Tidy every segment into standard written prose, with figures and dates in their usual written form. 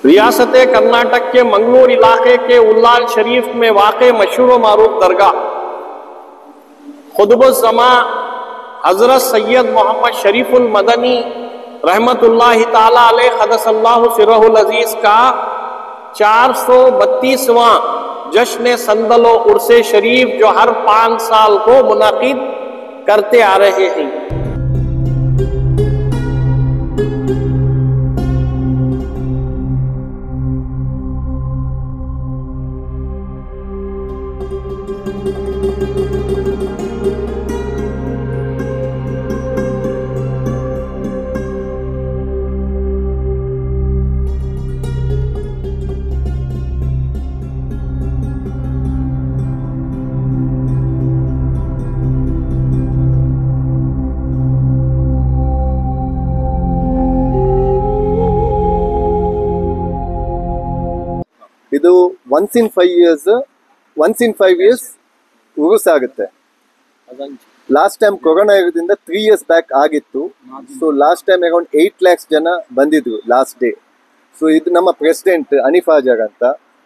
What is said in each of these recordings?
रियासत कर्नाटक के मंगलूर इलाके के उल्लाल शरीफ में वाक़े मशहूर मारूफ दरगाह खुतबुज़्ज़मा हजरत सैयद मोहम्मद शरीफुल मदनी रहमतुल्लाहि ताला अलैह क़द्दसल्लाहु सिर्रहुल अज़ीज़ का 432वां जश्न संदलो उर्से शरीफ जो हर 5 साल को मुनाकिद करते आ रहे हैं। ಇದು ಒನ್ಸ್ ಇನ್ 5 ಇಯರ್ಸ್ ಉರುಸ್ ಆಗುತ್ತೆ. ಲಾಸ್ಟ್ ಟೈಮ್ ಕೊರೋನಾ ಇರೋದ್ರಿಂದ 3 years ಬ್ಯಾಕ್ ಆಗಿತ್ತು. So last time around 8 lakhs ಜನ ಬಂದಿದ್ರು ಲಾಸ್ಟ್ ಡೇ. ಸೊ ಇದು ನಮ್ಮ ಪ್ರೆಸಿಡೆಂಟ್ ಹನೀಫ್ ಹಾಜರ್ ಅಂತ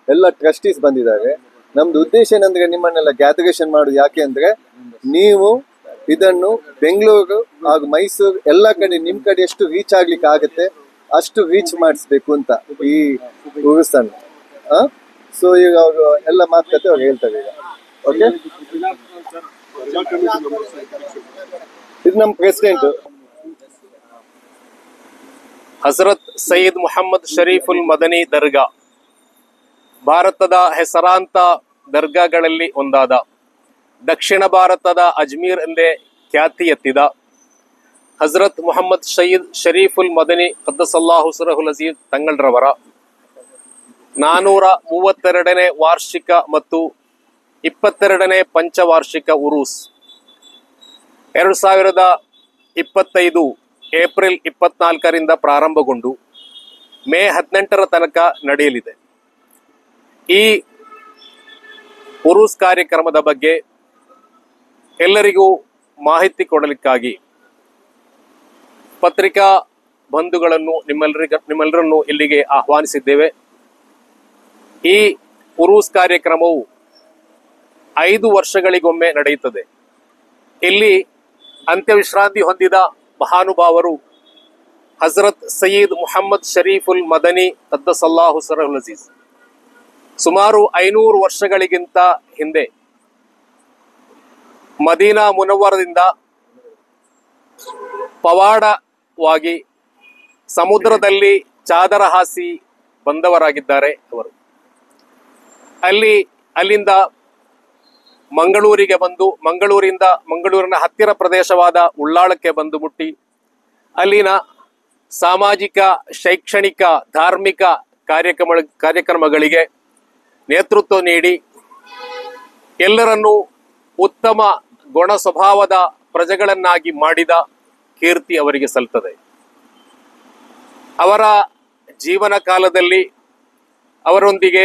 ಎಲ್ಲ ಟ್ರಸ್ಟೀಸ್ ಬಂದಿದ್ದಾರೆ. ನಮ್ದು ಉದ್ದೇಶ ಏನಂದ್ರೆ ನಿಮ್ಮನ್ನೆಲ್ಲ ಗ್ಯಾದರೇಷನ್ ಮಾಡೋದು. ಯಾಕೆ ಅಂದ್ರೆ ನೀವು ಇದನ್ನು ಬೆಂಗಳೂರು ಹಾಗೂ ಮೈಸೂರು ಎಲ್ಲ ಕಡೆ ನಿಮ್ ಕಡೆ ಎಷ್ಟು ರೀಚ್ ಆಗ್ಲಿಕ್ಕೆ ಆಗುತ್ತೆ ಅಷ್ಟು ರೀಚ್ ಮಾಡಿಸ್ಬೇಕು ಅಂತ ಈ ಉರುಸನ್ನು. ಸೊ ಈಗ ಅವರು ಎಲ್ಲ ಮಾತುಕತೆ ಅವ್ರು ಹೇಳ್ತಾರೆ ಈಗ. ಓಕೆ, ಇದು ನಮ್ಮ ಪ್ರೆಸಿಡೆಂಟ್ ಹಜರತ್ ಸೈಯದ್ ಮೊಹಮ್ಮದ್ ಶರೀಫುಲ್ ಮದನಿ ದರ್ಗಾ ಭಾರತದ ಹೆಸರಾಂತ ದರ್ಗಾಗಳಲ್ಲಿ ಒಂದಾದ, ದಕ್ಷಿಣ ಭಾರತದ ಅಜ್ಮೀರ್ ಎಂದೇ ಖ್ಯಾತಿ ಎತ್ತಿದ ಹಜರತ್ ಮೊಹಮ್ಮದ್ ಸೈಯದ್ ಶರೀಫುಲ್ ಮದನಿ क़द्दसल्लाहु सिर्रहुल अज़ीज़ ತಂಗಳ್ರವರ 432ನೇ ವಾರ್ಷಿಕ ಮತ್ತು 22ನೇ ಪಂಚವಾರ್ಷಿಕ ಉರೂಸ್ 2025 ಏಪ್ರಿಲ್ 24ರಿಂದ ಪ್ರಾರಂಭಗೊಂಡು ಮೇ 18ರ ತನಕ ನಡೆಯಲಿದೆ. ಈ ಉರೂಸ್ ಕಾರ್ಯಕ್ರಮದ ಬಗ್ಗೆ ಎಲ್ಲರಿಗೂ ಮಾಹಿತಿ ಕೊಡಲಿಕ್ಕಾಗಿ ಪತ್ರಿಕಾ ಬಂಧುಗಳನ್ನು ನಿಮ್ಮೆಲ್ಲರನ್ನು ಇಲ್ಲಿಗೆ ಆಹ್ವಾನಿಸಿದ್ದೇವೆ. ಈ ಉರೂಸ್ ಕಾರ್ಯಕ್ರಮವು 5 ವರ್ಷಗಳಿಗೊಮ್ಮೆ ನಡೆಯುತ್ತದೆ. ಇಲ್ಲಿ ಅಂತ್ಯವಿಶ್ರಾಂತಿ ಹೊಂದಿದ ಮಹಾನುಭಾವರು ಹಜರತ್ ಸಯ್ಯದ್ ಮುಹಮ್ಮದ್ ಶರೀಫುಲ್ ಮದನಿ क़द्दसल्लाहु सिर्रहुल अज़ीज़್ ಸುಮಾರು 500 ವರ್ಷಗಳಿಗಿಂತ ಹಿಂದೆ ಮದೀನಾ ಮುನವ್ವರದಿಂದ ಪವಾಡವಾಗಿ ಸಮುದ್ರದಲ್ಲಿ ಚಾದರ ಹಾಸಿ ಬಂದವರಾಗಿದ್ದಾರೆ. ಅವರು ಅಲ್ಲಿಂದ ಮಂಗಳೂರಿಗೆ ಬಂದು ಮಂಗಳೂರಿನ ಹತ್ತಿರ ಪ್ರದೇಶವಾದ ಉಳ್ಳಾಳಕ್ಕೆ ಬಂದು ಮುಟ್ಟಿ ಅಲ್ಲಿನ ಸಾಮಾಜಿಕ, ಶೈಕ್ಷಣಿಕ, ಧಾರ್ಮಿಕ ಕಾರ್ಯಕ್ರಮಗಳಿಗೆ ನೇತೃತ್ವ ನೀಡಿ ಎಲ್ಲರನ್ನೂ ಉತ್ತಮ ಗುಣ ಸ್ವಭಾವದ ಪ್ರಜೆಗಳನ್ನಾಗಿ ಮಾಡಿದ ಕೀರ್ತಿ ಅವರಿಗೆ ಸಲ್ತದೆ. ಅವರ ಜೀವನ ಕಾಲದಲ್ಲಿ ಅವರೊಂದಿಗೆ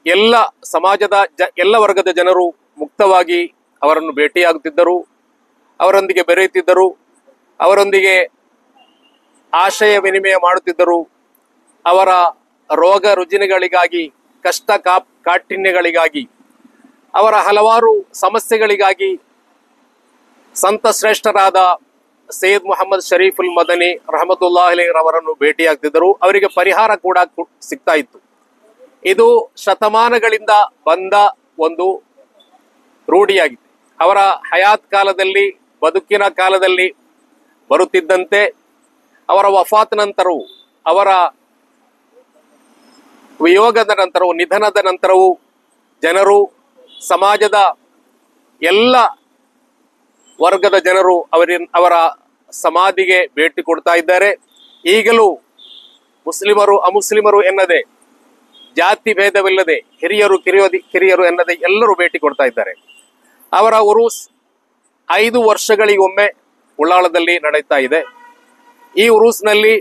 ಎಲ್ಲ ಸಮಾಜದ ಎಲ್ಲ ವರ್ಗದ ಜನರು ಮುಕ್ತವಾಗಿ ಅವರನ್ನು ಭೇಟಿಯಾಗುತ್ತಿದ್ದರು, ಅವರೊಂದಿಗೆ ಬೆರೆಯುತ್ತಿದ್ದರು, ಅವರೊಂದಿಗೆ ಆಶಯ ವಿನಿಮಯ ಮಾಡುತ್ತಿದ್ದರು. ಅವರ ರೋಗ ರುಜಿನಗಳಿಗಾಗಿ, ಕಷ್ಟ ಕಾಠಿಣ್ಯಗಳಿಗಾಗಿ, ಅವರ ಹಲವಾರು ಸಮಸ್ಯೆಗಳಿಗಾಗಿ ಸಂತ ಶ್ರೇಷ್ಠರಾದ ಸೈಯದ್ ಮೊಹಮ್ಮದ್ ಶರೀಫುಲ್ ಮದನಿ ರಹಮತುಲ್ಲಾಹಿ ಅಲೈಹಿ ಅವರನ್ನು ಭೇಟಿಯಾಗ್ತಿದ್ದರು. ಅವರಿಗೆ ಪರಿಹಾರ ಕೂಡ ಸಿಗ್ತಾ ಇತ್ತು. ಇದು ಶತಮಾನಗಳಿಂದ ಬಂದ ಒಂದು ರೂಢಿಯಾಗಿದೆ. ಅವರ ಹಯಾತ್ ಕಾಲದಲ್ಲಿ, ಬದುಕಿನ ಕಾಲದಲ್ಲಿ ಬರುತ್ತಿದ್ದಂತೆ ಅವರ ವಫಾತ್ ನಂತರವೂ, ಅವರ ವಿಯೋಗದ ನಂತರವೂ, ನಿಧನದ ನಂತರವೂ ಜನರು, ಸಮಾಜದ ಎಲ್ಲ ವರ್ಗದ ಜನರು ಅವರ ಸಮಾಧಿಗೆ ಭೇಟಿ ಕೊಡ್ತಾ ಇದ್ದಾರೆ. ಈಗಲೂ ಮುಸ್ಲಿಮರು ಅಮುಸ್ಲಿಮರು ಎನ್ನದೆ, ಜಾತಿ ಭೇದವಿಲ್ಲದೆ, ಹಿರಿಯರು ಕಿರಿಯರು ಎನ್ನದೆ ಎಲ್ಲರೂ ಭೇಟಿ ಕೊಡ್ತಾ ಇದ್ದಾರೆ. ಅವರ ಉರೂಸ್ 5 ವರ್ಷಗಳಿಗೊಮ್ಮೆ ಉಳ್ಳಾಳದಲ್ಲಿ ನಡೆಯುತ್ತಾ ಇದೆ. ಈ ಉರೂಸ್ನಲ್ಲಿ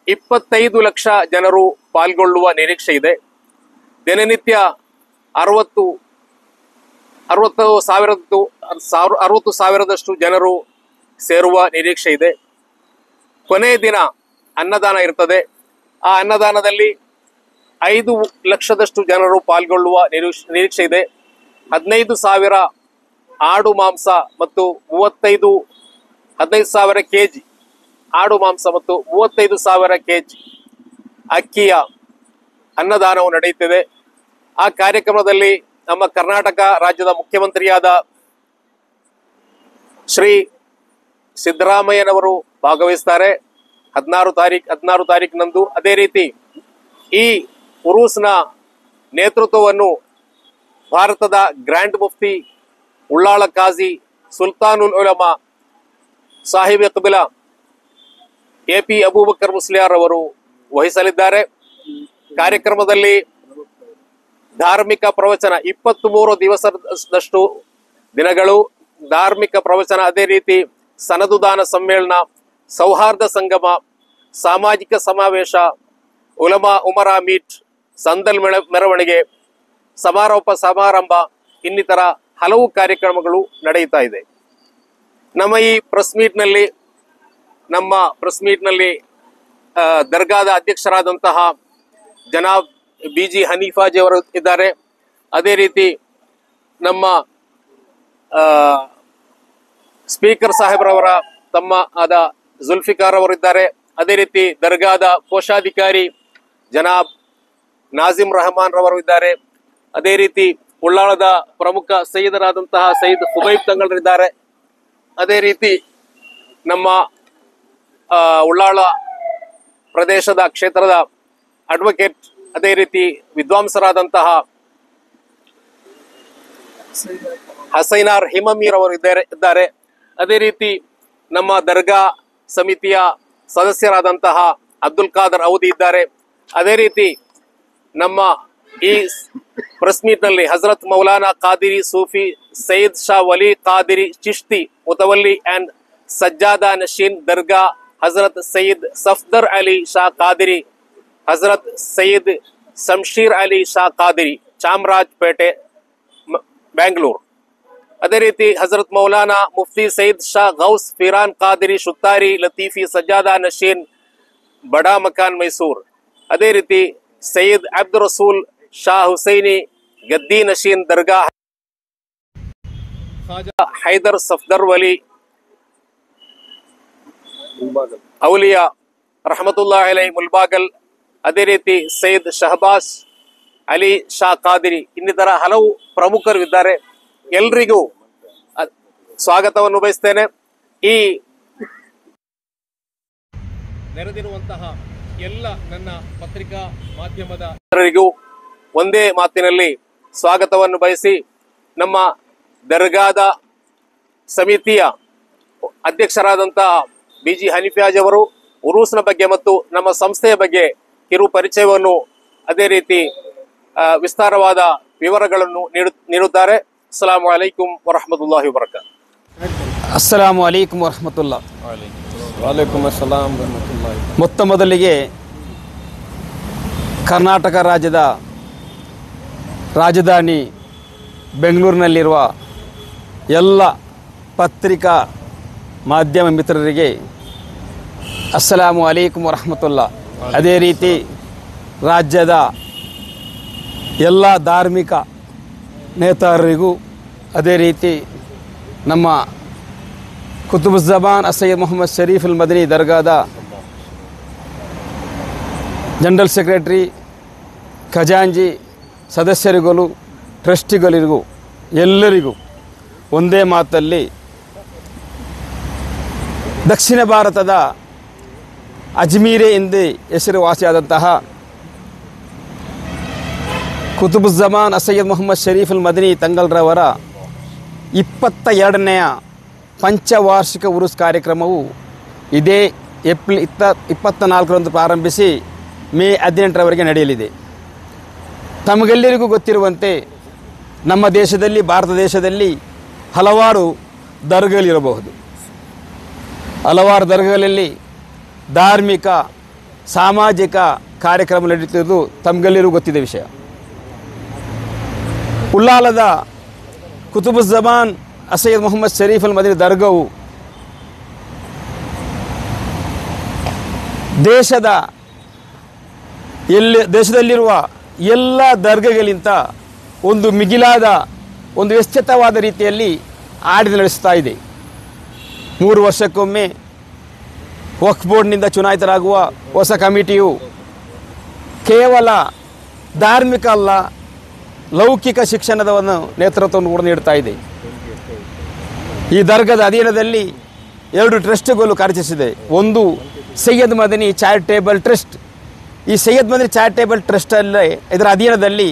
25 ಲಕ್ಷ ಜನರು ಪಾಲ್ಗೊಳ್ಳುವ ನಿರೀಕ್ಷೆ ಇದೆ. ದಿನನಿತ್ಯ 60 ಸಾವಿರದಷ್ಟು ಜನರು ಸೇರುವ ನಿರೀಕ್ಷೆ ಇದೆ. ಕೊನೆಯ ದಿನ ಅನ್ನದಾನ ಇರ್ತದೆ. ಆ ಅನ್ನದಾನದಲ್ಲಿ 5 ಲಕ್ಷದಷ್ಟು ಜನರು ಪಾಲ್ಗೊಳ್ಳುವ ನಿರೀಕ್ಷೆ ಇದೆ. 15,000 ಆಡು ಮಾಂಸ ಮತ್ತು 15,000 ಕೆಜಿ ಆಡು ಮಾಂಸ ಮತ್ತು 35,000 ಕೆಜಿ ಅಕ್ಕಿಯ ಅನ್ನದಾನವು ನಡೆಯುತ್ತಿದೆ. ಆ ಕಾರ್ಯಕ್ರಮದಲ್ಲಿ ನಮ್ಮ ಕರ್ನಾಟಕ ರಾಜ್ಯದ ಮುಖ್ಯಮಂತ್ರಿಯಾದ ಶ್ರೀ ಸಿದ್ದರಾಮಯ್ಯನವರು ಭಾಗವಹಿಸ್ತಾರೆ 16 ತಾರೀಕಿನಂದು. ಅದೇ ರೀತಿ ಈ ಉರೂಸ್ನ ನೇತೃತ್ವವನ್ನು ಭಾರತದ ಗ್ರ್ಯಾಂಡ್ ಮುಫ್ತಿ ಉಳ್ಳಾಳ ಕಾಜಿ ಸುಲ್ತಾನುಲ್ ಉಲಮಾ ಸಾಹಿಬ್ ಕಬಿಲಾ AP ಅಬೂಬಕರ್ ಮುಸ್ಲಿಯಾರ್ ಅವರು ವಹಿಸಲಿದ್ದಾರೆ. ಕಾರ್ಯಕ್ರಮದಲ್ಲಿ ಧಾರ್ಮಿಕ ಪ್ರವಚನ 23 ದಿವಸದಷ್ಟು ದಿನಗಳು ಧಾರ್ಮಿಕ ಪ್ರವಚನ, ಅದೇ ರೀತಿ ಸನದುದಾನ ಸಮ್ಮೇಳನ, ಸೌಹಾರ್ದ ಸಂಗಮ, ಸಾಮಾಜಿಕ ಸಮಾವೇಶ, ಉಲಮಾ ಉಮರಾ ಮೀಟ್, ಸಂದಲ್ ಮೆರವಣಿಗೆ, ಸಮಾರೋಪ ಸಮಾರಂಭ ಇನ್ನಿತರ ಹಲವು ಕಾರ್ಯಕ್ರಮಗಳು ನಡೆಯುತ್ತಾ ಇದೆ. ನಮ್ಮ ಈ ಪ್ರೆಸ್ ಮೀಟ್ನಲ್ಲಿ ದರ್ಗಾದ ಅಧ್ಯಕ್ಷರಾದಂತಹ ಜನಾಬ್ BG ಹನೀಫಾಜಿ ಅವರು ಇದ್ದಾರೆ. ಅದೇ ರೀತಿ ನಮ್ಮ ಸ್ಪೀಕರ್ ಸಾಹೇಬ್ರವರ ತಮ್ಮ ಆದ ಜುಲ್ಫಿಕಾರ್ ಅವರಿದ್ದಾರೆ. ಅದೇ ರೀತಿ ದರ್ಗಾದ ಕೋಶಾಧಿಕಾರಿ ಜನಾಬ್ ನಾಜಿಮ್ ರಹಮಾನ್ ರವರು ಇದ್ದಾರೆ. ಅದೇ ರೀತಿ ಉಳ್ಳಾಳದ ಪ್ರಮುಖ ಸೈಯದರಾದಂತಹ ಸೈಯದ್ ಹುಬೈಬ್ ತಂಗಳರಿದ್ದಾರೆ. ಅದೇ ರೀತಿ ನಮ್ಮ ಉಳ್ಳಾಳ ಪ್ರದೇಶದ ಕ್ಷೇತ್ರದ ಅಡ್ವೊಕೇಟ್, ಅದೇ ರೀತಿ ವಿದ್ವಾಂಸರಾದಂತಹ ಹಸೈನಾರ್ ಹಿಮಮೀರ್ ಅವರು ಇದ್ದಾರೆ. ಅದೇ ರೀತಿ ನಮ್ಮ ದರ್ಗಾ ಸಮಿತಿಯ ಸದಸ್ಯರಾದಂತಹ ಅಬ್ದುಲ್ ಖಾದರ್ ಔದಿ ಇದ್ದಾರೆ. ಅದೇ ರೀತಿ ನಮ್ಮ ಈ ಪ್ರೆಸ್ ಮೀಟ್ನಲ್ಲಿ ಹಜರತ್ ಮೌಲಾನಾ ಖಾದಿರಿ ಸೂಫಿ ಸೈಯದ್ ಶಾ ವಲಿ ಖಾದಿರಿ ಚಿಶ್ತಿ ಮುತವಲ್ಲಿ ಅಂಡ್ ಸಜ್ಜಾದಾ ನಶೀನ್ ದರ್ಗಾ ಹಜರತ್ ಸೈಯದ್ ಸಫ್ದರ್ ಅಲಿ ಶಾ ಖಾದಿರಿ, ಹಜರತ್ ಸೈಯದ್ ಶಂಶೀರ್ ಅಲಿ ಶಾ ಖಾದಿರಿ, ಚಾಮರಾಜಪೇಟೆ, ಬೆಂಗಳೂರು. ಅದೇ ರೀತಿ ಹಜರತ್ ಮೌಲಾನಾ ಮುಫ್ತಿ ಸೈಯದ್ ಶಾ ಗೌಸ್ ಫಿರಾನ್ ಖಾದಿರಿ ಶುತ್ತಾರಿ ಲತೀಫಿ ಸಜ್ಜಾದಾ ನಶೀನ್ ಬಡಾ ಮಕಾನ್ ಮೈಸೂರ್. ಅದೇ ರೀತಿ ಸೈಯದ್ ಅಬ್ದುಲ್ ರಸೂಲ್ ಶಾ ಹುಸೈನಿ ಗದ್ದಿ ನಶೀನ್ ದರ್ಗಾ ಖಾಜಾ ಹೈದರ್ ಸಫ್ದರ್ ವಲಿ ಔಲಿಯಾ ರಹಮತುಲ್ಲಾಹಿ ಅಲೈಹಿ ಮುಲ್ಬಾಗಲ್. ಅದೇ ರೀತಿ ಸೈಯದ್ ಶಹಬಾಸ್ ಅಲಿ ಶಾ ಖಾದಿರಿ ಇನ್ನಿತರ ಹಲವು ಪ್ರಮುಖರು ಇದ್ದಾರೆ. ಎಲ್ರಿಗೂ ಸ್ವಾಗತವನ್ನು ಬಯಸ್ತೇನೆ. ಈ ನೆರೆದಿರುವಂತಹ ಎಲ್ಲ ನನ್ನ ಪತ್ರಿಕಾ ಮಾಧ್ಯಮದವರಿಗೂ ಒಂದೇ ಮಾತಿನಲ್ಲಿ ಸ್ವಾಗತವನ್ನು ಬಯಸಿ, ನಮ್ಮ ದರ್ಗಾದ ಸಮಿತಿಯ ಅಧ್ಯಕ್ಷರಾದಂತಹ BG ಹನೀಫಾಜ್ ಅವರು ಉರೂಸ್ನ ಬಗ್ಗೆ ಮತ್ತು ನಮ್ಮ ಸಂಸ್ಥೆಯ ಬಗ್ಗೆ ಕಿರು ಪರಿಚಯವನ್ನು ಅದೇ ರೀತಿ ವಿಸ್ತಾರವಾದ ವಿವರಗಳನ್ನು ನೀಡುತ್ತಾರೆ. ಅಸ್ಸಲಾಮು ಅಲೈಕುಂ ವರಹಮತುಲ್ಲಾಹಿ ವಬರಕಾತುಹು. ಅಸ್ಸಲಾಮು ಅಲೈಕುಂ ವರಹಮತುಲ್ಲಾ. ವಾಲೇಕುಂ ಅಸ್ಸಲಾಂ ವರಹಮತುಲ್ಲಾಹಿ. ಮೊತ್ತ ಮೊದಲಿಗೆ ಕರ್ನಾಟಕ ರಾಜ್ಯದ ರಾಜಧಾನಿ ಬೆಂಗಳೂರಿನಲ್ಲಿರುವ ಎಲ್ಲ ಪತ್ರಿಕಾ ಮಾಧ್ಯಮ ಮಿತ್ರರಿಗೆ ಅಸ್ಸಲಾಮು ಅಲೈಕುಂ ವರಹಮತುಲ್ಲಾ. ಅದೇ ರೀತಿ ರಾಜ್ಯದ ಎಲ್ಲ ಧಾರ್ಮಿಕ ನೇತಾರರಿಗೂ, ಅದೇ ರೀತಿ ನಮ್ಮ ಕುತುಬುಜ್ಜಮಾನ್ ಸಯ್ಯದ್ ಮೊಹಮ್ಮದ್ ಶರೀಫ್ ಅಲ್ ಮದನಿ ದರ್ಗಾದ ಜನರಲ್ ಸೆಕ್ರೆಟರಿ, ಖಜಾಂಜಿ ಸದಸ್ಯರಿಗೂ, ಟ್ರಸ್ಟಿಗಳಿಗೂ ಎಲ್ಲರಿಗೂ ಒಂದೇ ಮಾತಲ್ಲಿ ದಕ್ಷಿಣ ಭಾರತದ ಅಜ್ಮೀರೆ ಎಂದೇ ಹೆಸರುವಾಸಿಯಾದಂತಹ ಕುತುಬುಜ್ಜಮಾನ್ ಸಯ್ಯದ್ ಮೊಹಮ್ಮದ್ ಶರೀಫ್ ಅಲ್ ಮದನಿ ತಂಗಲ್ರವರ 22ನೇ ಪಂಚವಾರ್ಷಿಕ ಉರುಸ್ ಕಾರ್ಯಕ್ರಮವು ಇದೇ ಏಪ್ರಿಲ್ 24ರಂದು ಪ್ರಾರಂಭಿಸಿ ಮೇ 18ರವರೆಗೆ ನಡೆಯಲಿದೆ. ತಮಗೆಲ್ಲರಿಗೂ ಗೊತ್ತಿರುವಂತೆ ನಮ್ಮ ದೇಶದಲ್ಲಿ, ಭಾರತ ದೇಶದಲ್ಲಿ ಹಲವಾರು ದರ್ಗಗಳಿರಬಹುದು. ಹಲವಾರು ದರ್ಗಗಳಲ್ಲಿ ಧಾರ್ಮಿಕ, ಸಾಮಾಜಿಕ ಕಾರ್ಯಕ್ರಮ ನಡೆಯುತ್ತಿರುವುದು ತಮಗೆಲ್ಲರಿಗೂ ಗೊತ್ತಿದೆ ವಿಷಯ. ಉಳ್ಳಾಲದ ಕುತುಬುಜ್ಜಮಾನ್ ಸಯ್ಯದ್ ಮೊಹಮ್ಮದ್ ಶರೀಫ್ ಅಲ್ ಮದನಿ ದರ್ಗಾವು ದೇಶದ ದೇಶದಲ್ಲಿರುವ ಎಲ್ಲ ದರ್ಗಗಳಿಗಿಂತ ಒಂದು ಮಿಗಿಲಾದ ಒಂದು ವ್ಯವಸ್ಥಿತವಾದ ರೀತಿಯಲ್ಲಿ ಆಡಳಿತ ನಡೆಸ್ತಾ ಇದೆ. 3 ವರ್ಷಕ್ಕೊಮ್ಮೆ ವಕ್ಫ್ ಬೋರ್ಡ್ನಿಂದ ಚುನಾಯಿತರಾಗುವ ಹೊಸ ಕಮಿಟಿಯು ಕೇವಲ ಧಾರ್ಮಿಕ ಅಲ್ಲ, ಲೌಕಿಕ ಶಿಕ್ಷಣದವನ್ನು ನೇತೃತ್ವವನ್ನು ಕೂಡ ನೀಡ್ತಾ ಇದೆ. ಈ ದರ್ಗದ ಅಧೀನದಲ್ಲಿ 2 ಟ್ರಸ್ಟ್ಗಳು ಕಾರ್ಯನಿರ್ವಹಿಸಿದೆ. ಒಂದು ಸೈಯದ್ ಮದನಿ ಚಾರಿಟೇಬಲ್ ಟ್ರಸ್ಟ್. ಈ ಸೈಯದ್ ಮದನಿ ಚಾರಿಟೇಬಲ್ ಟ್ರಸ್ಟಲ್ಲಿ ಇದರ ಅಧೀನದಲ್ಲಿ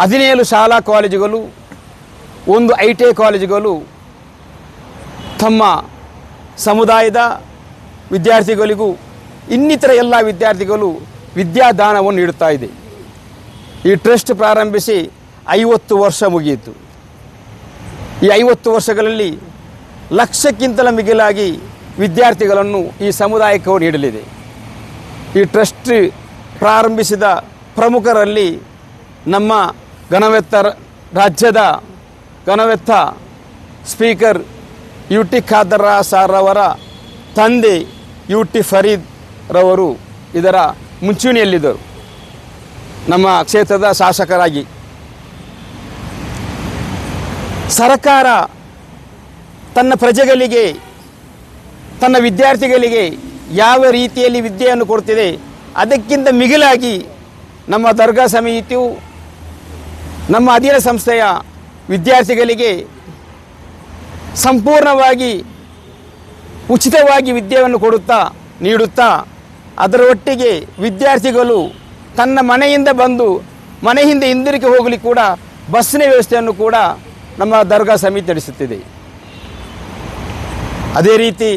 17 ಶಾಲಾ ಕಾಲೇಜುಗಳು, 1 ITI ಕಾಲೇಜುಗಳು ತಮ್ಮ ಸಮುದಾಯದ ವಿದ್ಯಾರ್ಥಿಗಳಿಗೂ ಇನ್ನಿತರ ಎಲ್ಲ ವಿದ್ಯಾರ್ಥಿಗಳು ವಿದ್ಯಾದಾನವನ್ನು ನೀಡುತ್ತಾ ಇದೆ. ಈ ಟ್ರಸ್ಟ್ ಪ್ರಾರಂಭಿಸಿ 50 ವರ್ಷ ಮುಗಿಯಿತು. ಈ 50 ವರ್ಷಗಳಲ್ಲಿ ಲಕ್ಷಕ್ಕಿಂತಲೂ ಮಿಗಿಲಾಗಿ ವಿದ್ಯಾರ್ಥಿಗಳನ್ನು ಈ ಸಮುದಾಯಕ್ಕೆ ನೀಡಲಿದೆ. ಈ ಟ್ರಸ್ಟ್ ಪ್ರಾರಂಭಿಸಿದ ಪ್ರಮುಖರಲ್ಲಿ ನಮ್ಮ ರಾಜ್ಯದ ಗಣವೆತ್ತ ಸ್ಪೀಕರ್ UT ಖಾದರ್ ಸಾರ್ ಅವರ ತಂದೆ UT ಫರೀದ್ ರವರು ಇದರ ಮುಂಚೂಣಿಯಲ್ಲಿದ್ದರು. ನಮ್ಮ ಕ್ಷೇತ್ರದ ಶಾಸಕರಾಗಿ ಸರ್ಕಾರ ತನ್ನ ಪ್ರಜೆಗಳಿಗೆ, ತನ್ನ ವಿದ್ಯಾರ್ಥಿಗಳಿಗೆ ಯಾವ ರೀತಿಯಲ್ಲಿ ವಿದ್ಯೆಯನ್ನು ಕೊಡ್ತಿದೆ, ಅದಕ್ಕಿಂತ ಮಿಗಿಲಾಗಿ ನಮ್ಮ ದರ್ಗಾ ಸಮಿತಿಯು ನಮ್ಮ ಅಧೀನ ಸಂಸ್ಥೆಯ ವಿದ್ಯಾರ್ಥಿಗಳಿಗೆ ಸಂಪೂರ್ಣವಾಗಿ ಉಚಿತವಾಗಿ ವಿದ್ಯೆಯನ್ನು ನೀಡುತ್ತಾ ಅದರ ಒಟ್ಟಿಗೆ ವಿದ್ಯಾರ್ಥಿಗಳು ತನ್ನ ಮನೆಯಿಂದ ಬಂದು ಮನೆಯಿಂದ ಹಿಂದಿರುಗಿ ಹೋಗಲಿಕ್ಕೆ ಕೂಡ ಬಸ್ಸಿನ ವ್ಯವಸ್ಥೆಯನ್ನು ಕೂಡ ನಮ್ಮ ದರ್ಗಾ ಸಮಿತಿ ನಡೆಸುತ್ತಿದೆ. ಅದೇ ರೀತಿ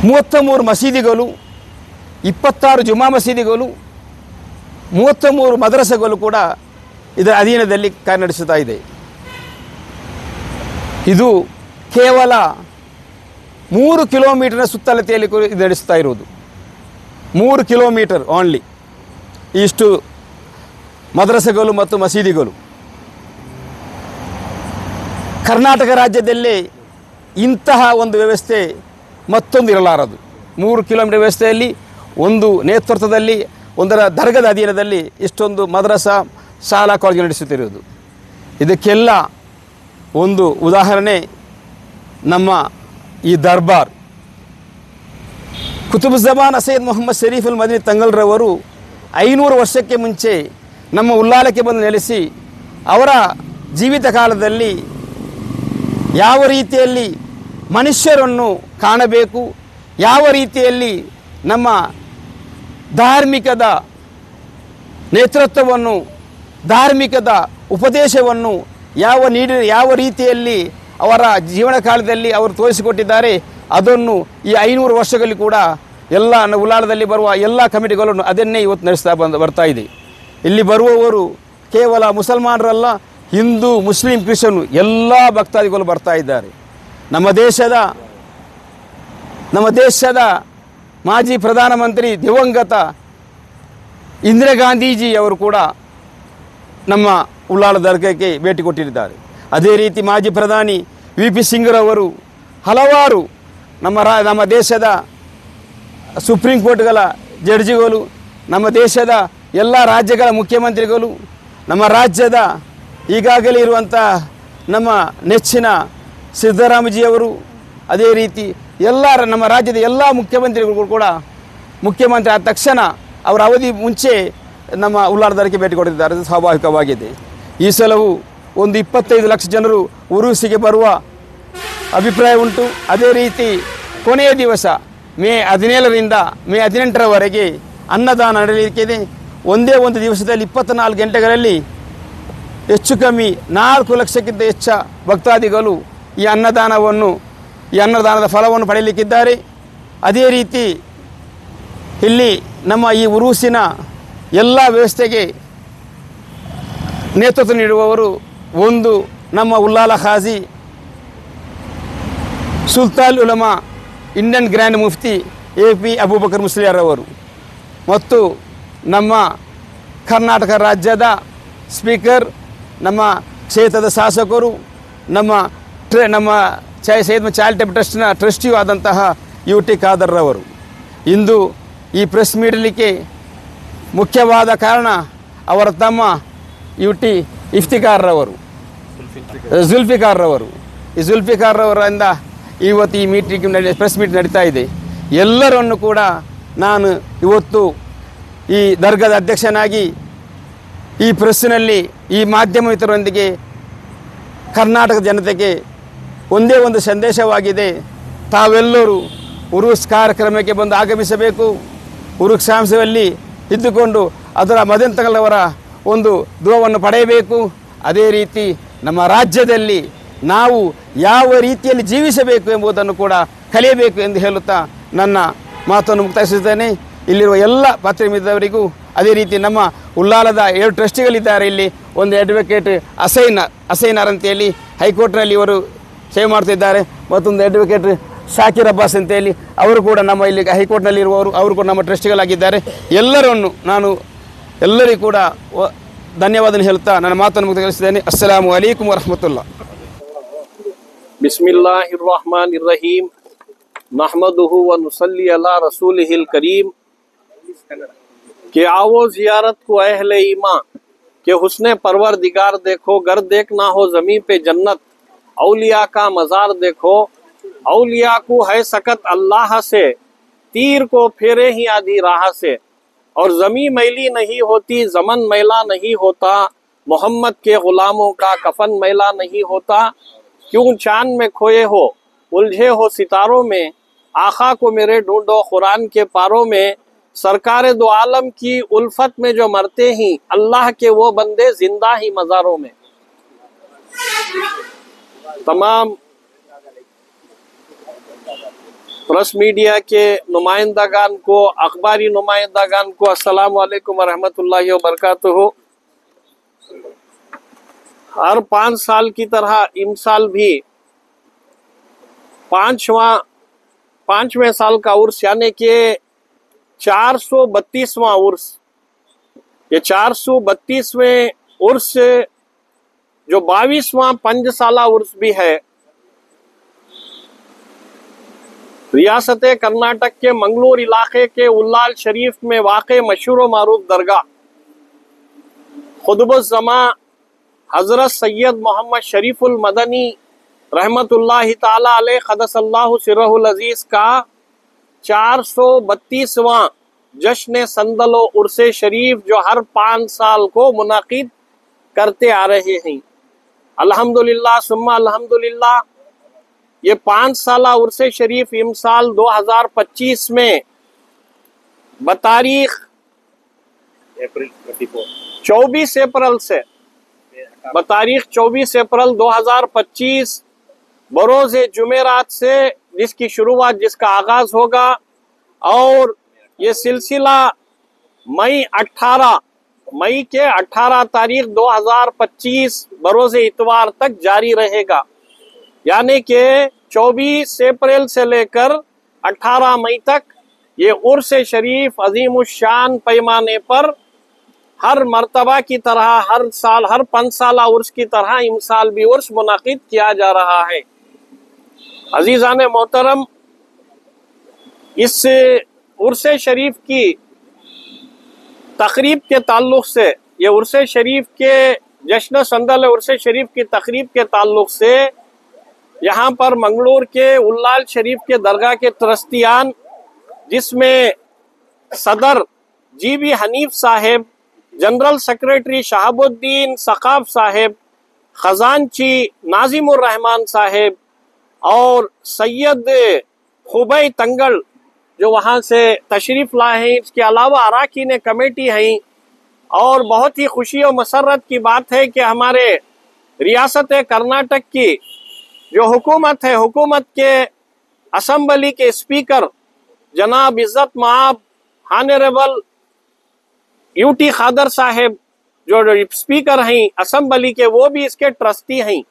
33 ಮಸೀದಿಗಳು, 26 ಜುಮಾ ಮಸೀದಿಗಳು, 33 ಮದ್ರಸೆಗಳು ಕೂಡ ಇದರ ಅಧೀನದಲ್ಲಿ ಕಾರ್ಯನಿರ್ವಹಿಸುತ್ತಾ ಇದೆ. ಇದು ಕೇವಲ 3 ಕಿಲೋಮೀಟರ್ನ ಸುತ್ತಳತೆಯಲ್ಲಿ ಇದು ನಡೆಸ್ತಾ ಇರುವುದು. 3 ಕಿಲೋಮೀಟರ್ ಓನ್ಲಿ ಇಷ್ಟು ಮದ್ರಸೆಗಳು ಮತ್ತು ಮಸೀದಿಗಳು. ಕರ್ನಾಟಕ ರಾಜ್ಯದಲ್ಲೇ ಇಂತಹ ಒಂದು ವ್ಯವಸ್ಥೆ ಮತ್ತೊಂದು ಇರಲಾರದು. 3 ಕಿಲೋಮೀಟರ್ ವ್ಯವಸ್ಥೆಯಲ್ಲಿ ಒಂದು ನೇತೃತ್ವದಲ್ಲಿ ಒಂದರ ದರ್ಗದ ಅಧೀನದಲ್ಲಿ ಇಷ್ಟೊಂದು ಮದ್ರಸಾ ಶಾಲಾ ಕಾಲೇಜು ನಡೆಸುತ್ತಿರುವುದು. ಇದಕ್ಕೆಲ್ಲ ಒಂದು ಉದಾಹರಣೆ ನಮ್ಮ ಈ ದರ್ಬಾರ್. ಕುತುಬುಜ್ಜಮಾನ್ ಸೈಯದ್ ಮೊಹಮ್ಮದ್ ಶರೀಫುಲ್ ಮದನಿ ತಂಗಲ್ರವರು 500 ವರ್ಷಕ್ಕೆ ಮುಂಚೆ ನಮ್ಮ ಉಲ್ಲಾಲಕ್ಕೆ ಬಂದು ನೆಲೆಸಿ ಅವರ ಜೀವಿತ ಕಾಲದಲ್ಲಿ ಯಾವ ರೀತಿಯಲ್ಲಿ ಮನುಷ್ಯರನ್ನು ಕಾಣಬೇಕು, ಯಾವ ರೀತಿಯಲ್ಲಿ ನಮ್ಮ ಧಾರ್ಮಿಕದ ನೇತೃತ್ವವನ್ನು, ಧಾರ್ಮಿಕದ ಉಪದೇಶವನ್ನು ಯಾವ ರೀತಿಯಲ್ಲಿ ಅವರ ಜೀವನ ಕಾಲದಲ್ಲಿ ಅವರು ತೋರಿಸಿಕೊಟ್ಟಿದ್ದಾರೆ, ಅದನ್ನು ಈ 500 ವರ್ಷಗಳಲ್ಲಿ ಕೂಡ ಎಲ್ಲ ಉಲ್ಲಾಳದಲ್ಲಿ ಬರುವ ಎಲ್ಲ ಕಮಿಟಿಗಳನ್ನು ಅದನ್ನೇ ಇವತ್ತು ನಡೆಸ್ತಾ ಬರ್ತಾ ಇದೆ. ಇಲ್ಲಿ ಬರುವವರು ಕೇವಲ ಮುಸಲ್ಮಾನರಲ್ಲ, ಹಿಂದೂ, ಮುಸ್ಲಿಂ, ಕ್ರಿಶ್ಚಿಯನ್ ಎಲ್ಲ ಭಕ್ತಾದಿಗಳು ಬರ್ತಾ ಇದ್ದಾರೆ. ನಮ್ಮ ದೇಶದ ಮಾಜಿ ಪ್ರಧಾನಮಂತ್ರಿ ದಿವಂಗತ ಇಂದಿರಾ ಗಾಂಧೀಜಿ ಅವರು ಕೂಡ ನಮ್ಮ ಉಲ್ಲಾಳ ದರ್ಗಕ್ಕೆ ಭೇಟಿ ಕೊಟ್ಟಿದ್ದಾರೆ. ಅದೇ ರೀತಿ ಮಾಜಿ ಪ್ರಧಾನಿ VP ಸಿಂಗ್ರವರು, ಹಲವಾರು ನಮ್ಮ ದೇಶದ ಸುಪ್ರೀಂ ಕೋರ್ಟ್ಗಳ ಜಡ್ಜಿಗಳು, ನಮ್ಮ ದೇಶದ ಎಲ್ಲ ರಾಜ್ಯಗಳ ಮುಖ್ಯಮಂತ್ರಿಗಳು, ನಮ್ಮ ರಾಜ್ಯದ ಈಗಾಗಲೇ ಇರುವಂಥ ನಮ್ಮ ನೆಚ್ಚಿನ ಸಿದ್ದರಾಮಯ್ಯಜಿಯವರು, ಅದೇ ರೀತಿ ನಮ್ಮ ರಾಜ್ಯದ ಎಲ್ಲ ಮುಖ್ಯಮಂತ್ರಿಗಳು ಕೂಡ ಮುಖ್ಯಮಂತ್ರಿ ಆದ ತಕ್ಷಣ ಅವರ ಅವಧಿ ಮುಂಚೆ ನಮ್ಮ ಉಲ್ಲಾಳ ದರ್ಗಕ್ಕೆ ಭೇಟಿ ಕೊಟ್ಟಿದ್ದಾರೆ. ಅದು ಸ್ವಾಭಾವಿಕವಾಗಿದೆ. ಈ ಸಲವೂ ಒಂದು 25 ಲಕ್ಷ ಜನರು ಉರುಸಿಗೆ ಬರುವ ಅಭಿಪ್ರಾಯ ಉಂಟು. ಅದೇ ರೀತಿ ಕೊನೆಯ ದಿವಸ ಮೇ 17ರಿಂದ ಮೇ 18ರವರೆಗೆ ಅನ್ನದಾನ ನಡೆಯಲಿಕ್ಕಿದೆ. ಒಂದೇ ಒಂದು ದಿವಸದಲ್ಲಿ 24 ಗಂಟೆಗಳಲ್ಲಿ ಹೆಚ್ಚು ಕಮ್ಮಿ 4 ಲಕ್ಷಕ್ಕಿಂತ ಹೆಚ್ಚು ಭಕ್ತಾದಿಗಳು ಈ ಅನ್ನದಾನದ ಫಲವನ್ನು ಪಡೆಯಲಿಕ್ಕಿದ್ದಾರೆ. ಅದೇ ರೀತಿ ಇಲ್ಲಿ ನಮ್ಮ ಈ ಉರುಸಿನ ಎಲ್ಲ ವ್ಯವಸ್ಥೆಗೆ ನೇತೃತ್ವ ನೀಡುವವರು ಒಂದು ನಮ್ಮ Ullal Qazi Sultan Ulama Indian grand Mufti AP Abubakar Musliyar ಅವರು, ಮತ್ತು ನಮ್ಮ ಕರ್ನಾಟಕ ರಾಜ್ಯದ ಸ್ಪೀಕರ್, ನಮ್ಮ ಕ್ಷೇತ್ರದ ಶಾಸಕರು, ನಮ್ಮ ಸೈಯದ್ ಚಾರಿಟೇಬಲ್ ಟ್ರಸ್ಟ್ನ ಟ್ರಸ್ಟಿಯೂ ಆದಂತಹ UT ಖಾದರ್ ರವರು. ಇಂದು ಈ ಪ್ರೆಸ್ ಮೀಡಲಿಕ್ಕೆ ಮುಖ್ಯವಾದ ಕಾರಣ ಅವರ ತಮ್ಮ ಜುಲ್ಫಿಕಾರ್ರವರು. ಈ ಜುಲ್ಫಿಕಾರ್ರವರಿಂದ ಇವತ್ತು ಈ ಮೀಟಿಂಗ್ ಪ್ರೆಸ್ ಮೀಟ್ ನಡೀತಾ ಇದೆ. ಎಲ್ಲರನ್ನು ಕೂಡ ನಾನು ಇವತ್ತು ಈ ದರ್ಗಾದ ಅಧ್ಯಕ್ಷನಾಗಿ ಈ ಪ್ರೆಸ್ಸಿನಲ್ಲಿ ಈ ಮಾಧ್ಯಮ ಮಿತ್ರರೊಂದಿಗೆ ಕರ್ನಾಟಕದ ಜನತೆಗೆ ಒಂದೇ ಒಂದು ಸಂದೇಶವಾಗಿದೆ. ತಾವೆಲ್ಲರೂ ಉರುಸ್ ಕಾರ್ಯಕ್ರಮಕ್ಕೆ ಬಂದು ಆಗಮಿಸಬೇಕು. ಉರುಸ್ ಸಾಂಸದಲ್ಲಿ ಇದ್ದುಕೊಂಡು ಅದರ ಮದಂತಗಳವರ ಒಂದು ದುಃಖವನ್ನು ಪಡೆಯಬೇಕು. ಅದೇ ರೀತಿ ನಮ್ಮ ರಾಜ್ಯದಲ್ಲಿ ನಾವು ಯಾವ ರೀತಿಯಲ್ಲಿ ಜೀವಿಸಬೇಕು ಎಂಬುದನ್ನು ಕೂಡ ಕಲಿಯಬೇಕು ಎಂದು ಹೇಳುತ್ತಾ ನನ್ನ ಮಾತನ್ನು ಮುಕ್ತಾಯಿಸುತ್ತೇನೆ. ಇಲ್ಲಿರುವ ಎಲ್ಲ ಪತ್ರಿಮಿತ್ರವರಿಗೂ, ಅದೇ ರೀತಿ ನಮ್ಮ ಉಳ್ಳಾಲದ 7 ಟ್ರಸ್ಟಿಗಳಿದ್ದಾರೆ. ಇಲ್ಲಿ ಒಂದು ಅಡ್ವೊಕೇಟ್ ಅಸೈನಾರ್ ಅಂತೇಳಿ ಹೈಕೋರ್ಟ್ನಲ್ಲಿ ಇವರು ಸೇವೆ ಮಾಡ್ತಿದ್ದಾರೆ. ಮತ್ತೊಂದು ಅಡ್ವೊಕೇಟ್ ಶಾಕಿರ್ ಅಬ್ಬಾಸ್ ಅಂತೇಳಿ ಅವರು ಕೂಡ ನಮ್ಮ ಇಲ್ಲಿ ಹೈಕೋರ್ಟ್ನಲ್ಲಿ ಇರುವವರು, ಅವರು ಕೂಡ ನಮ್ಮ ಟ್ರಸ್ಟಿಗಳಾಗಿದ್ದಾರೆ. ಎಲ್ಲರಿಗೂ ಕೂಡ ಧನ್ಯವಾದ ಹೇಳುತ್ತಾ ನನ್ನ ಮಾತನ್ನು ಮುಕ್ತಾಯಿಸುತ್ತೇನೆ. ಅಸ್ಸಲಾಮು ಅಲೈಕುಂ ವರಹಮತುಲ್ಲಾ. बिस्मिल्लाहिर रहमानिर रहीम नहमदुहु व नुसल्ली अला रसूलिहिल करीम कि आओ जियारत को अहले ईमान के हुस्ने परवरदिगार देखो, गर देख ना हो जमीन पे जन्नत, औलिया का मज़ार देखो, औलिया को है सकत अल्लाह से, तीर को फेरे ही आधी राह से, और जमी मैली नहीं होती, जमन मैला नहीं होता, मोहम्मद के गुलामों का कफन मैला नहीं होता। क्यों चांद में खोए हो, उलझे हो सितारों में, आखा को मेरे ढूंढो कुरान के पारों में, सरकार दो आलम की उल्फत में जो मरते ही, अल्लाह के वो बंदे जिंदा ही मज़ारों में। तमाम प्रेस मीडिया के नुमाइंदगान को, अखबारी नुमाइंदगान को अस्सलाम वालेकुम वरहमतुल्लाहि वबरकातुहू। हर 5 साल की तरह इमसाल भी 5वें साल का उर्स यानी कि 432वां उर्स। ये 432वें उर्स जो 22वां 5 साला उर्स भी है, रियासत कर्नाटक के मंगलूर इलाके के उल्लाल शरीफ में वाक़े मशहूर व मारूफ दरगाह खुतबुज़्ज़मा हजरत सैयद मोहम्मद शरीफुल मदनी रहमतुल्लाहि ताला अलैह क़द्दसल्लाहु सिर्रहुल अज़ीज़ का 432वां जश्न संदलो उर्से शरीफ जो हर 5 साल को मुनाकिद करते आ रहे हैं। अल्हम्दुलिल्लाह सुम्मा अल्हम्दुलिल्लाह। ये 5 साला उर्से शरीफ इमसाल 2025 में बतारीख 24 अप्रैल से बतारीख 24 अप्रैल 2025 बरोज़ जुमेरात से जिसकी शुरुआत, जिसका आगाज होगा, और ये सिलसिला मई के 18 तारीख 2025 बरोज़ इतवार तक जारी रहेगा। यानी कि 24 अप्रैल से लेकर 18 मई तक ये उर्स शरीफ अजीमुशान पैमाने पर हर मर्तबा की तरह हर साल हर 5 साला उर्स की तरह इमसाल भी उर्स मुनाकिद किया जा रहा है। अजीज़ान मोहतरम, इस उर्स शरीफ की तकरीब के ताल्लुक से, ये उर्स शरीफ के जश्न संदल उर्स शरीफ की तकरीब के ताल्लुक से यहाँ पर मंगलूर के उल्लाल शरीफ के दरगाह के ट्रस्टियान, जिसमें सदर जीबी हनीफ साहेब, जनरल सेक्रेटरी शहाबुद्दीन सकाफ साहेब, खजानची नाजिमुर रहमान साहेब और सैयद खुबई तंगल जो वहाँ से तशरीफ लाए हैं, इसके अलावा अराकीन कमेटी हैं। और बहुत ही खुशी और मसरत की बात है कि हमारे रियासत कर्नाटक की जो हुकूमत है, हुकूमत के असम्बली के स्पीकर जनाब इज्जत माब हानरेबल यूटी खादर साहेब जो स्पीकर हैं असम्बली के, वो भी इसके ट्रस्टी हैं।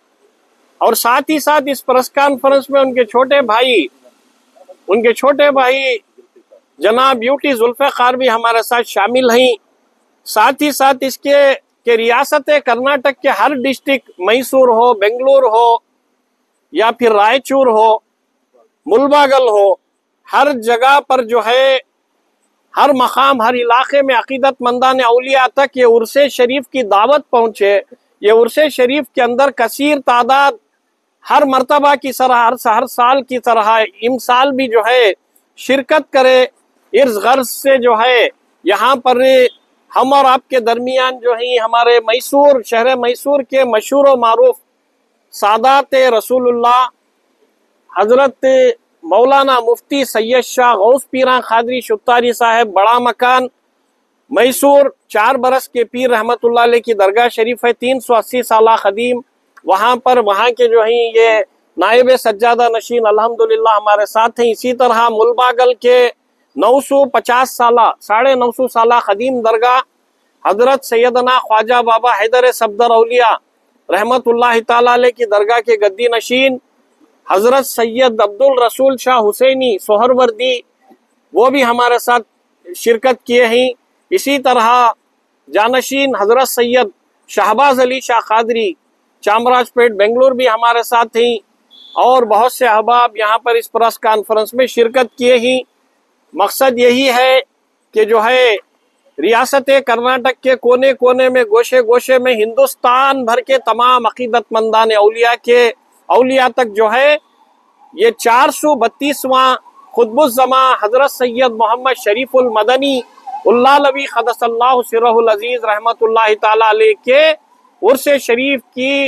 और साथ ही साथ इस प्रेस कॉन्फ्रेंस में उनके छोटे भाई जनाब यूटी जुल्फ़िकार भी हमारे साथ शामिल हैं। साथ ही साथ इसके कि रियासत कर्नाटक के हर डिस्ट्रिक्ट, मैसूर हो, बेंगलुरु हो या फिर रायचूर हो, मुलबागल हो, हर जगह पर जो है हर मकाम हर इलाके में अकीदत मंदान औलिया तक ये उर्स शरीफ की दावत पहुँचे। ये उर्स शरीफ के अंदर कसीर तादाद हर मर्तबा की तरह हर साल की तरह इमसाल भी जो है शिरकत करे। इर्ज गर्ज से जो है यहाँ पर हम और आपके दरमियान जो है हमारे मैसूर शहर मैसूर के मशहूर व मारूफ सादात रसूलुल्लाह हजरत मौलाना मुफ्ती सैयद शाह गौस पीरा खादरी शुक्तारी साहब बड़ा मकान मैसूर 4 बरस के पीर रहमतुल्लाह अलैह की दरगाह शरीफ है, 380 साल कदीम। वहाँ पर वहाँ के जो हैं ये नायब सज्जादा नशीन अल्हम्दुलिल्लाह हमारे साथ हैं। इसी तरह मुलबागल के 950 साल 950 साल कदीम दरगाह हजरत सैयदना ख्वाजा बाबा हैदर सफदर औलिया रहमतुल्लाह ताला अलैह की दरगाह के गद्दी नशीन हजरत सैयद अब्दुल रसूल शाह हुसैनी सोहरवर्दी वो भी हमारे साथ शिरकत किए हैं। इसी तरह जानशीन हजरत सैयद शहबाज अली शाह कादरी चामराजपेट बेंगलुरु भी हमारे साथ हैं और बहुत से अहबाब यहाँ पर इस प्रेस कॉन्फ्रेंस में शिरकत किए ही। मकसद यही है कि जो है रियासत कर्नाटक के कोने कोने में गोशे गोशे में हिंदुस्तान भर के तमाम अकीदतमंदान औलिया तक जो है ये 432वां खुतबुज़्ज़मा हजरत सैयद मोहम्मद शरीफुल मदनी उल्लालवी क़द्दसल्लाहु सिर्रहुल अज़ीज़ रहमतुल्लाहि ताला अलैह के उर्स शरीफ की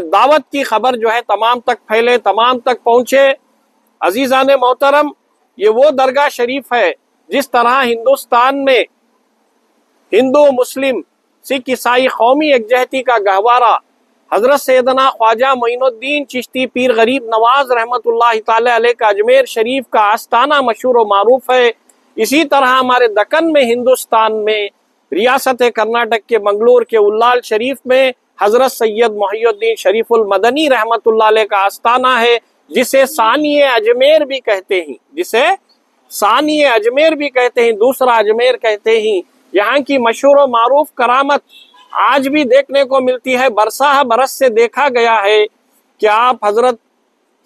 दावत की खबर जो है तमाम तक फैले, तमाम तक पहुँचे। अजीज़ान मोहतरम, ये वो दरगाह शरीफ है जिस तरह हिंदुस्तान में हिंदू मुस्लिम सिख ईसाई कौमी एकजहती का गहवारा हजरत सैयदना ख्वाजा मोइनुद्दीन चिश्ती पीर गरीब नवाज रहमतुल्लाहि ताला अलैह का अजमेर शरीफ का आस्ताना मशहूर व मारूफ है। इसी तरह हमारे दक्कन में हिंदुस्तान में रियासत कर्नाटक के मंगलूर के उल्लाल शरीफ में हजरत सैयद मोहिउद्दीन शरीफुल मदनी रहमतुल्लाह अलैह का आस्ताना है, जिसे सानी अजमेर भी कहते हैं, जिसे सानी अजमेर भी कहते हैं, दूसरा अजमेर कहते हैं। यहाँ की मशहूर व मारूफ करामत आज भी देखने को मिलती है। बरसा बरस से देखा गया है कि आप हजरत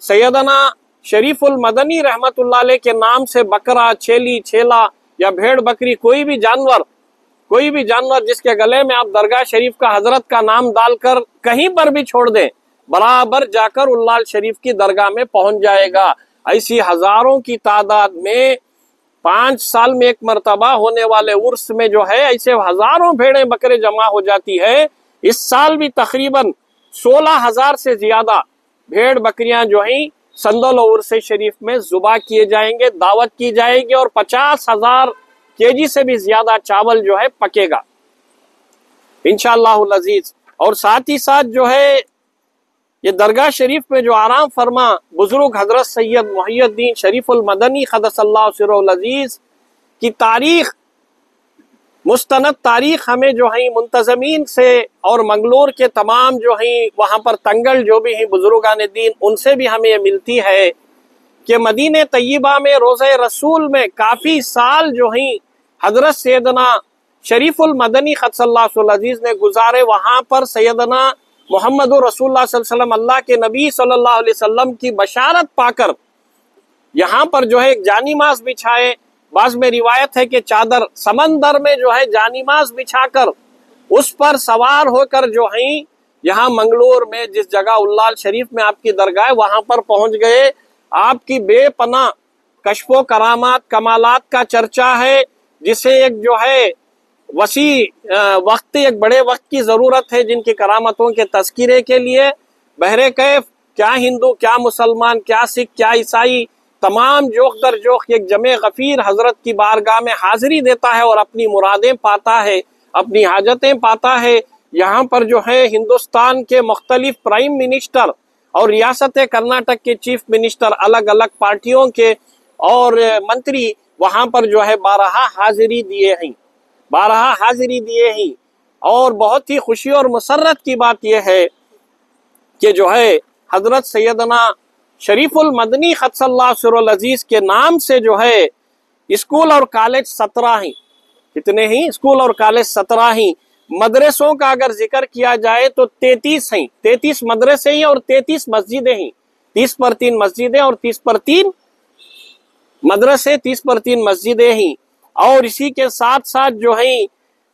सैयदना शरीफुल मदनी रहमतुल्लाह अलैह के नाम से बकरा, छेली, छेला या भेड़ बकरी कोई भी जानवर जिसके गले में आप दरगाह शरीफ का हजरत का नाम डालकर कहीं पर भी छोड़ दें, बराबर जाकर उल्लाल शरीफ की दरगाह में पहुंच जाएगा। ऐसी हजारों की तादाद में 5 साल में एक मर्तबा होने वाले उर्स में जो है ऐसे हजारों भेड़ें बकरे जमा हो जाती है। इस साल भी तकरीबन 16,000 से ज्यादा भेड़ बकरियां जो हैं संदल उर्स शरीफ में जुबा किए जाएंगे, दावत की जाएगी और 50,000 केजी से भी ज्यादा चावल जो है पकेगा इंशाअल्लाहुल अजीज। और साथ ही साथ जो है ये दरगाह शरीफ में जो आराम फरमा बुजुर्ग हजरत सैयद मोहिउद्दीन शरीफुल मदनी क़द्दसल्लाहु सिर्रहुल अज़ीज़ की तारीख, मुस्तनद तारीख हमें जो है मुंतज़मीन से और मंगलूर के तमाम जो हैं वहाँ पर तंगल जो भी हैं बुजुर्गान दीन उनसे भी हमें मिलती है कि मदीने तय्यबा में रोज़े रसूल में काफ़ी साल जो हैं हजरत सैयदना शरीफुल मदनी क़द्दसल्लाहु अज़ीज़ ने गुजारे। वहाँ पर सैयदना मोहम्मद रसूलुल्लाह सल्लल्लाहु अलैहि वसल्लम अल्लाह के नबी सल्लल्लाहु अलैहि वसल्लम की बशारत पाकर यहाँ पर जो है एक जानीमाज बिछाए। बाज़ में रिवायत है कि चादर समंदर में जो है जानीमाज बिछाकर उस पर सवार होकर जो है यहाँ मंगलूर में जिस जगह उल्लाल शरीफ में आपकी दरगाह है वहाँ पर पहुँच गए। आपकी बेपनाह कश्फो करामात कमालात का चर्चा है, जिसे एक जो है वसी वक्त एक बड़े वक्त की ज़रूरत है जिनकी करामतों के तज़किरे के लिए। बहरे कैफ क्या हिंदू, क्या मुसलमान, क्या सिख, क्या ईसाई, तमाम जोख दर जोख एक जमे गफ़ीर हजरत की बारगाह में हाजिरी देता है और अपनी मुरादें पाता है, अपनी हाजतें पाता है। यहाँ पर जो है हिंदुस्तान के मुख्तलिफ प्राइम मिनिस्टर और रियासत कर्नाटक के चीफ मिनिस्टर अलग अलग पार्टियों के और मंत्री वहाँ पर जो है 12 हाजिरी दिए हैं। और बहुत ही खुशी और मसरत की बात यह है कि जो है हजरत सैयदना शरीफुल मदनी क़द्दसल्लाहु सिर्रहुल अज़ीज़ के नाम से जो है स्कूल और कॉलेज 17 हैं। कितने ही स्कूल और कॉलेज 17 हैं। मदरसों का अगर जिक्र किया जाए तो 33 हैं, 33 मदरसे हैं और 33 मस्जिदें हैं। 30 पर 3 मस्जिदें और 30 पर 3 मदरसे, 30 पर 3 मस्जिदें हैं। और इसी के साथ साथ जो है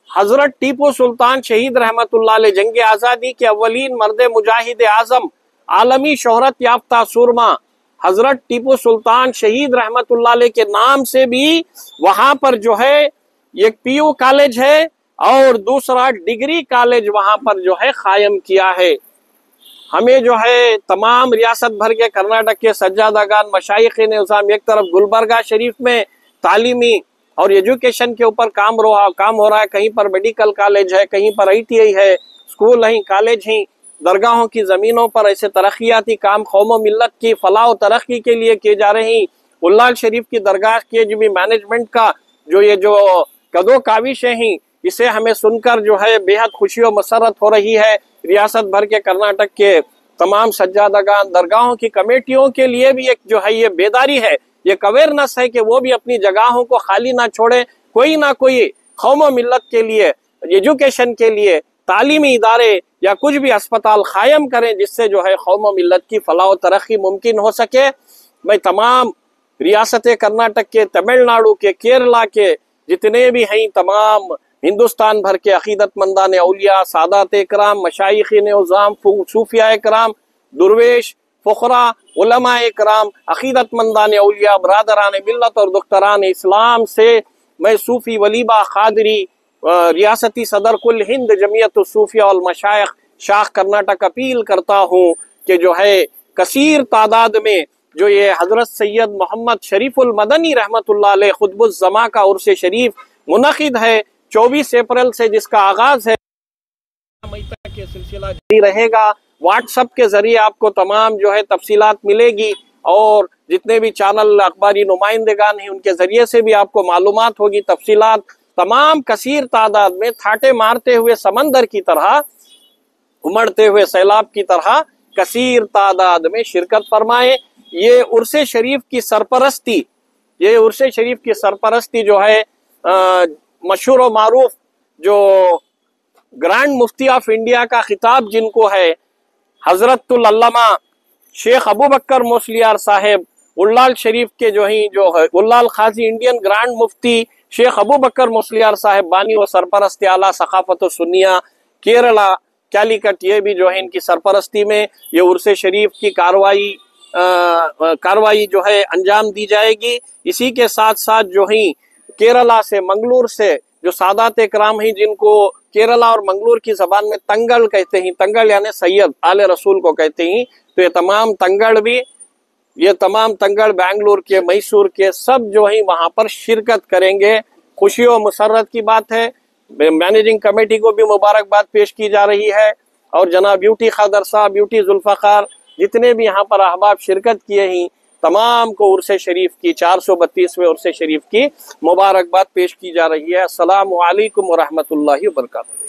हजरत टीपू सुल्तान शहीद रहमतुल्लाह अलैह जंग आज़ादी के अव्वलीन मर्द मुजाहिद आजम आलमी शोहरत याफ्ता सुरमा हजरत टीपू सुल्तान शहीद रहमतुल्लाह अलैह के नाम से भी वहां पर जो है एक पीयू कॉलेज है और दूसरा डिग्री कॉलेज वहां पर जो है कायम किया है। हमें जो है तमाम रियासत भर के कर्नाटक के सज्जादागान मशाइख ने उसाम एक तरफ गुलबर्गा शरीफ में तालीमी और एजुकेशन के ऊपर काम हो रहा है, कहीं पर मेडिकल कॉलेज है, कहीं पर ITI है, स्कूल है, कॉलेज है, दरगाहों की जमीनों पर ऐसे तरक्याती काम कौम मिल्लत की फलाह तरक्की के लिए किए जा रहे हैं। उल्लाल शरीफ की दरगाह के जो भी मैनेजमेंट का जो कदो काविशें हैं, इसे हमें सुनकर जो है बेहद खुशी और मसरत हो रही है। रियासत भर के कर्नाटक के तमाम सज्जादगान दरगाहों की कमेटियों के लिए भी एक जो है ये बेदारी है, ये अवेयरनेस है कि वो भी अपनी जगहों को खाली ना छोड़े, कोई ना कोई कौम मिल्लत के लिए एजुकेशन के लिए तालीमी इदारे या कुछ भी अस्पताल कायम करें जिससे जो है कौम मिल्लत की फलाह तरक्की मुमकिन हो सके। मैं तमाम रियासत कर्नाटक के, तमिलनाडु के, केरला के जितने भी हैं तमाम हिंदुस्तान भर के अकीदतमंदान औलिया, सादात इकराम, मशाइखीन उज़ाम, सूफिया इकराम, दुर्वेश, फ़ुक़रा, उलमा इकराम, अकीदतमंदान औलिया, बरादरान मिल्लत और दुख्तरान इस्लाम से मैं सूफी वलीबा क़ादरी रियासती सदर कुल हिंद जमीयत सूफिया और मशाइख शाख कर्नाटक अपील करता हूँ कि जो है कसीर तादाद में जो ये हजरत सैयद मोहम्मद शरीफुल मदनी रहमतुल्लाह अलैह खुतबुज़ ज़मा का उर्स शरीफ मुनक़िद है 24 अप्रैल से, जिसका आगाज है मई तक के सिलसिला जारी रहेगा। व्हाट्सएप के जरिए आपको तमाम जो है तफसीलात मिलेगी और जितने भी चैनल अखबारी नुमाइंदगान हैं उनके जरिए से भी आपको मालूमात होगी, तफसीलात तमाम कसीर तादाद में थाटे मारते हुए समंदर की तरह, उमड़ते हुए सैलाब की तरह कसीर तादाद में शिरकत फरमाए। ये उर्से शरीफ की सरपरस्ती जो है मशहूर और मारूफ जो ग्रैंड मुफ्ती ऑफ इंडिया का खिताब जिनको है हजरतुल अल्लामा शेख अबू बकर मुस्लियार साहेब उल्लाल शरीफ के जो है उल्लाल खाजी इंडियन ग्रैंड मुफ्ती शेख अबू बकर मुस्लियार साहेब बानी व सरपरस्ती आला सकाफत सुन्निया केरला कैलिकट, ये भी जो है इनकी सरपरस्ती में ये उर्से शरीफ की कार्रवाई जो है अंजाम दी जाएगी। इसी के साथ साथ जो है केरला से, मंगलूर से जो सादात इकराम हैं जिनको केरला और मंगलूर की जबान में तंगल कहते हैं, तंगल यानी सैयद आले रसूल को कहते हैं, तो ये तमाम तंगल बेंगलुरु के, मैसूर के सब जो है वहां पर शिरकत करेंगे। खुशी और मुसर्रत की बात है। मैनेजिंग कमेटी को भी मुबारकबाद पेश की जा रही है और जनाब ब्यूटी खादर साहब, ब्यूटी जुल्फ़ाकार, जितने भी यहाँ पर अहबाब शिरकत किए हैं तमाम को उर्से शरीफ की 432वें उर्से शरीफ की मुबारकबाद पेश की जा रही है। अस्सलामु अलैकुम व रहमतुल्लाहि व बरकातहू।